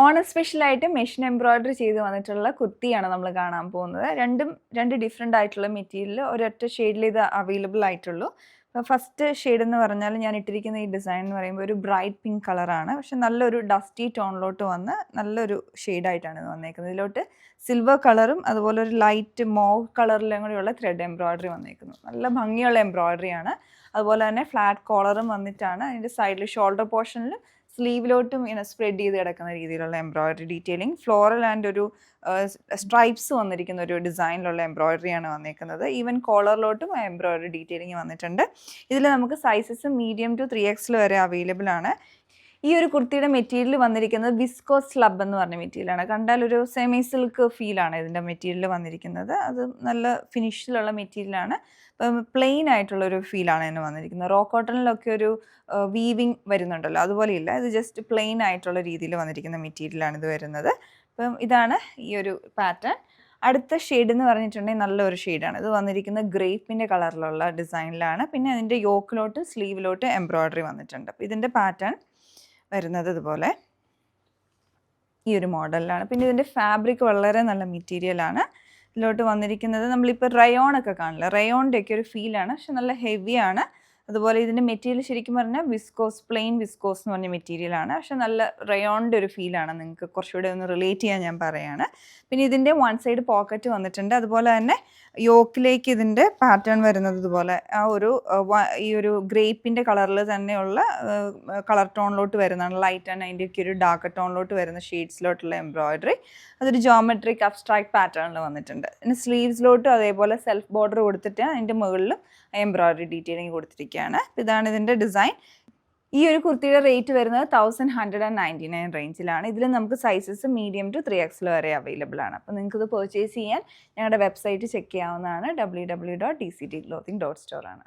ഓണം സ്പെഷ്യലായിട്ട് machine embroidery ചെയ്ത് വന്നിട്ടുള്ള കുർത്തിയാണ് നമ്മൾ കാണാൻ പോകുന്നത്. രണ്ട് ഡിഫറെൻ്റ് ആയിട്ടുള്ള മെറ്റീരിയൽ ഒരൊറ്റ ഷെയ്ഡിൽ ഇത് അവൈലബിൾ ആയിട്ടുള്ളൂ. അപ്പോൾ ഫസ്റ്റ് ഷെയ്ഡ് എന്ന് പറഞ്ഞാൽ ഞാൻ ഇട്ടിരിക്കുന്ന ഈ ഡിസൈൻ എന്ന് പറയുമ്പോൾ ഒരു ബ്രൈറ്റ് പിങ്ക് കളറാണ്. പക്ഷെ നല്ലൊരു ഡസ്റ്റി ടോണിലോട്ട് വന്ന് നല്ലൊരു ഷെയ്ഡായിട്ടാണ് ഇത് വന്നേക്കുന്നത്. ഇതിലോട്ട് സിൽവർ കളറും അതുപോലെ ഒരു ലൈറ്റ് മോവ് കളറിലും കൂടെയുള്ള ത്രെഡ് എംബ്രോയിഡറി വന്നേക്കുന്നു. നല്ല ഭംഗിയുള്ള എംബ്രോയിഡറിയാണ്. അതുപോലെ തന്നെ ഫ്ലാറ്റ് കോളറും വന്നിട്ടാണ് അതിൻ്റെ സൈഡിൽ ഷോൾഡർ പോർഷനിൽ സ്ലീവിലോട്ടും ഇങ്ങനെ സ്പ്രെഡ് ചെയ്ത് കിടക്കുന്ന രീതിയിലുള്ള എംബ്രോയിഡറി ഡീറ്റെയിലിംഗ്, ഫ്ലോറൽ ആൻഡ് ഒരു സ്ട്രൈപ്സ് വന്നിരിക്കുന്ന ഒരു ഡിസൈനിലുള്ള എംബ്രോയിഡറിയാണ് വന്നിരിക്കുന്നത്. ഈവൻ കോളറിലോട്ടും എംബ്രോയിഡറി ഡീറ്റെയിലിംഗ് വന്നിട്ടുണ്ട്. ഇതിൽ നമുക്ക് സൈസസ് മീഡിയം ടു 3XL വരെ അവൈലബിൾ ആണ്. ഈ ഒരു കുർത്തിയുടെ മെറ്റീരിയൽ വന്നിരിക്കുന്നത് വിസ്കോസ് സ്ലബ് എന്ന് പറഞ്ഞ മെറ്റീരിയലാണ്. കണ്ടാൽ ഒരു സെമി സിൽക്ക് ഫീലാണ് ഇതിൻ്റെ മെറ്റീരിയൽ വന്നിരിക്കുന്നത്. അത് നല്ല ഫിനിഷിലുള്ള മെറ്റീരിയലാണ്. പ്ലെയിൻ ആയിട്ടുള്ളൊരു ഫീലാണ് ഇതിന് വന്നിരിക്കുന്നത്. റോ കോട്ടണിലൊക്കെ ഒരു വീവിങ് വരുന്നുണ്ടല്ലോ, അതുപോലെയില്ല. ഇത് ജസ്റ്റ് പ്ലെയിൻ ആയിട്ടുള്ള രീതിയിൽ വന്നിരിക്കുന്ന മെറ്റീരിയലാണ് ഇത് വരുന്നത്. അപ്പം ഇതാണ് ഈ ഒരു പാറ്റേൺ. അടുത്ത ഷെയ്ഡ് എന്ന് പറഞ്ഞിട്ടുണ്ടെങ്കിൽ നല്ലൊരു ഷെയ്ഡാണ്. ഇത് വന്നിരിക്കുന്നത് ഗ്രേപ്പിൻ്റെ കളറിലുള്ള ഡിസൈനിലാണ്. പിന്നെ അതിൻ്റെ യോക്കിലോട്ട് സ്ലീവിലോട്ട് എംബ്രോയിഡറി വന്നിട്ടുണ്ട്. അപ്പോൾ ഇതിൻ്റെ പാറ്റേൺ വരുന്നത് ഇതുപോലെ ഈ ഒരു മോഡലിലാണ്. പിന്നെ ഇതിൻ്റെ ഫാബ്രിക് വളരെ നല്ല മെറ്റീരിയലാണ്. ഇതിലോട്ട് വന്നിരിക്കുന്നത് നമ്മളിപ്പോൾ റയോണൊക്കെ കാണില്ല, റയോണിൻ്റെയൊക്കെ ഒരു ഫീലാണ്. പക്ഷെ നല്ല ഹെവിയാണ്. അതുപോലെ ഇതിൻ്റെ മെറ്റീരിയൽ ശരിക്കും പറഞ്ഞാൽ വിസ്കോസ്, പ്ലെയിൻ വിസ്കോസ് എന്ന് പറഞ്ഞ മെറ്റീരിയലാണ്. പക്ഷെ നല്ല റയോണിൻ്റെ ഒരു ഫീലാണ്. നിങ്ങൾക്ക് കുറച്ചുകൂടെ ഒന്ന് റിലേറ്റ് ചെയ്യാൻ ഞാൻ പറയുകയാണ്. പിന്നെ ഇതിൻ്റെ വൺ സൈഡ് പോക്കറ്റ് വന്നിട്ടുണ്ട്. അതുപോലെ തന്നെ യോക്കിലേക്ക് ഇതിൻ്റെ പാറ്റേൺ വരുന്നത് ഇതുപോലെ ആ ഒരു ഈ ഒരു ഗ്രേപ്പിൻ്റെ കളറിൽ തന്നെയുള്ള കളർ ടോണിലോട്ട് വരുന്നതാണ്. ലൈറ്റ് ആൻഡ് അതിൻ്റെയൊക്കെ ഒരു ഡാർക്ക് ടോണിലോട്ട് വരുന്ന ഷെയ്ഡ്സിലോട്ടുള്ള എംബ്രോയിഡറി. അതൊരു ജോമെട്രിക് അബ്സ്ട്രാക്ട് പാറ്റേണിൽ വന്നിട്ടുണ്ട്. പിന്നെ സ്ലീവ്സിലോട്ടും അതേപോലെ സെൽഫ് ബോർഡർ കൊടുത്തിട്ട് അതിൻ്റെ മുകളിലും എംബ്രോയിഡറി ഡീറ്റെയിലിംഗ് കൊടുത്തിരിക്കുകയാണ്. ഇതാണ് ഇതിൻ്റെ ഡിസൈൻ. ഈ ഒരു കുർത്തിയുടെ റേറ്റ് വരുന്നത് 1199 റേഞ്ചിലാണ്. ഇതിൽ നമുക്ക് സൈസസ് മീഡിയം ടു 3XL വരെ അവൈലബിൾ ആണ്. അപ്പോൾ നിങ്ങൾക്ക് ഇത് പർച്ചേസ് ചെയ്യാൻ ഞങ്ങളുടെ വെബ്സൈറ്റ് ചെക്ക് ചെയ്യാവുന്നതാണ്. www.dctclothing.store ആണ്.